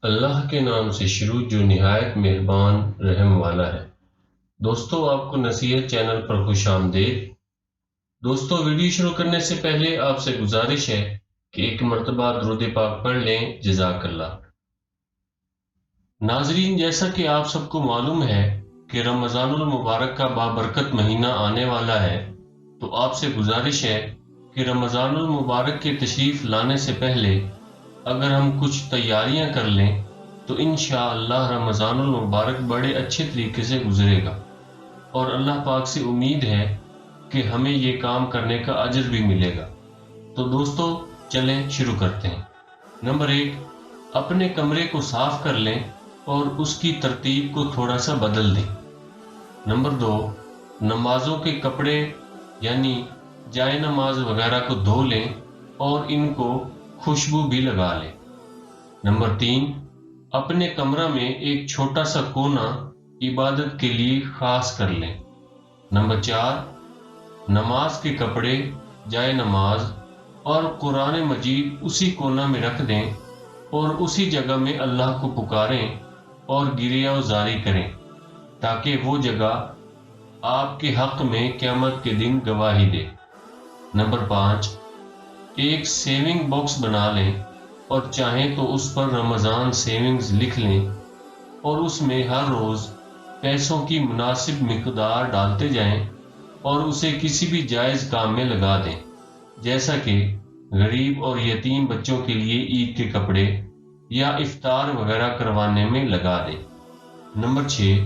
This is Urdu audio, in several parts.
اللہ کے نام سے شروع جو نہایت مہربان رحم والا ہے۔ دوستو، آپ کو نصیحت چینل پر خوش آمدید۔ دوستو، ویڈیو شروع کرنے سے پہلے آپ سے گزارش ہے کہ ایک مرتبہ درود پاک پڑھ لیں۔ جزاک اللہ۔ ناظرین، جیسا کہ آپ سب کو معلوم ہے کہ رمضان المبارک کا بابرکت مہینہ آنے والا ہے، تو آپ سے گزارش ہے کہ رمضان المبارک کے تشریف لانے سے پہلے اگر ہم کچھ تیاریاں کر لیں تو انشاءاللہ رمضان المبارک بڑے اچھے طریقے سے گزرے گا، اور اللہ پاک سے امید ہے کہ ہمیں یہ کام کرنے کا اجر بھی ملے گا۔ تو دوستو، چلیں شروع کرتے ہیں۔ نمبر 1، اپنے کمرے کو صاف کر لیں اور اس کی ترتیب کو تھوڑا سا بدل دیں۔ نمبر 2، نمازوں کے کپڑے یعنی جائے نماز وغیرہ کو دھو لیں اور ان کو خوشبو بھی لگا لیں۔ نمبر 3، اپنے کمرہ میں ایک چھوٹا سا کونا عبادت کے لیے خاص کر لیں۔ نمبر 4، نماز کے کپڑے، جائے نماز اور قرآن مجید اسی کونا میں رکھ دیں اور اسی جگہ میں اللہ کو پکاریں اور گریہ وزاری کریں تاکہ وہ جگہ آپ کے حق میں قیامت کے دن گواہی دے۔ نمبر 5، ایک سیونگ باکس بنا لیں اور چاہیں تو اس پر رمضان سیونگز لکھ لیں اور اس میں ہر روز پیسوں کی مناسب مقدار ڈالتے جائیں اور اسے کسی بھی جائز کام میں لگا دیں، جیسا کہ غریب اور یتیم بچوں کے لیے عید کے کپڑے یا افطار وغیرہ کروانے میں لگا دیں۔ نمبر 6،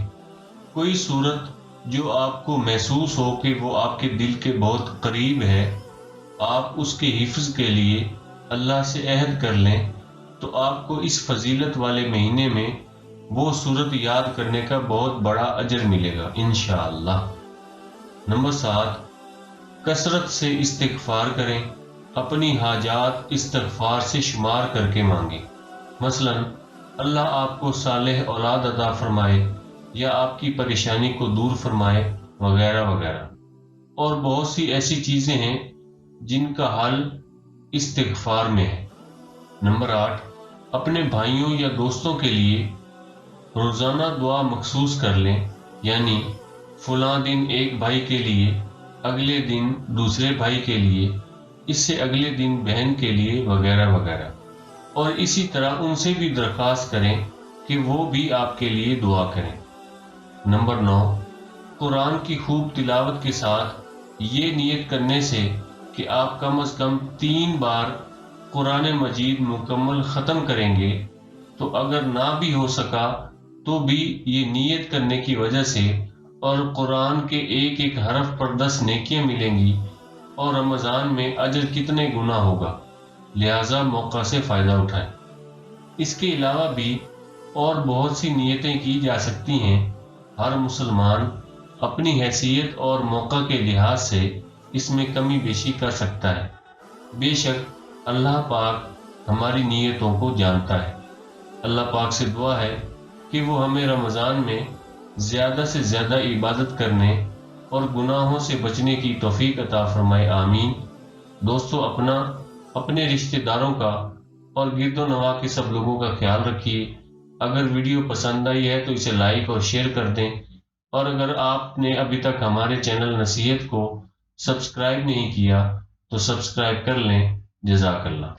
کوئی صورت جو آپ کو محسوس ہو کہ وہ آپ کے دل کے بہت قریب ہے، آپ اس کے حفظ کے لیے اللہ سے عہد کر لیں تو آپ کو اس فضیلت والے مہینے میں وہ صورت یاد کرنے کا بہت بڑا اجر ملے گا انشاءاللہ۔ نمبر 7، کثرت سے استغفار کریں، اپنی حاجات استغفار سے شمار کر کے مانگیں، مثلا اللہ آپ کو صالح اولاد عطا فرمائے یا آپ کی پریشانی کو دور فرمائے وغیرہ وغیرہ، اور بہت سی ایسی چیزیں ہیں جن کا حل استغفار میں ہے۔ نمبر 8، اپنے بھائیوں یا دوستوں کے لیے روزانہ دعا مخصوص کر لیں، یعنی فلاں دن ایک بھائی کے لیے، اگلے دن دوسرے بھائی کے لیے، اس سے اگلے دن بہن کے لیے وغیرہ وغیرہ، اور اسی طرح ان سے بھی درخواست کریں کہ وہ بھی آپ کے لیے دعا کریں۔ نمبر 9، قرآن کی خوب تلاوت کے ساتھ یہ نیت کرنے سے کہ آپ کم از کم 3 بار قرآن مجید مکمل ختم کریں گے، تو اگر نہ بھی ہو سکا تو بھی یہ نیت کرنے کی وجہ سے اور قرآن کے ایک ایک حرف پر 10 نیکیاں ملیں گی، اور رمضان میں اجر کتنے گنا ہوگا، لہٰذا موقع سے فائدہ اٹھائیں۔ اس کے علاوہ بھی اور بہت سی نیتیں کی جا سکتی ہیں، ہر مسلمان اپنی حیثیت اور موقع کے لحاظ سے اس میں کمی بیشی کر سکتا ہے۔ بے شک اللہ پاک ہماری نیتوں کو جانتا ہے۔ اللہ پاک سے دعا ہے کہ وہ ہمیں رمضان میں زیادہ سے زیادہ عبادت کرنے اور گناہوں سے بچنے کی توفیق عطا فرمائے، آمین۔ دوستو، اپنے رشتہ داروں کا اور گرد و نواح کے سب لوگوں کا خیال رکھیے۔ اگر ویڈیو پسند آئی ہے تو اسے لائک اور شیئر کر دیں، اور اگر آپ نے ابھی تک ہمارے چینل نصیحت کو سبسکرائب نہیں کیا تو سبسکرائب کر لیں۔ جزاک اللہ۔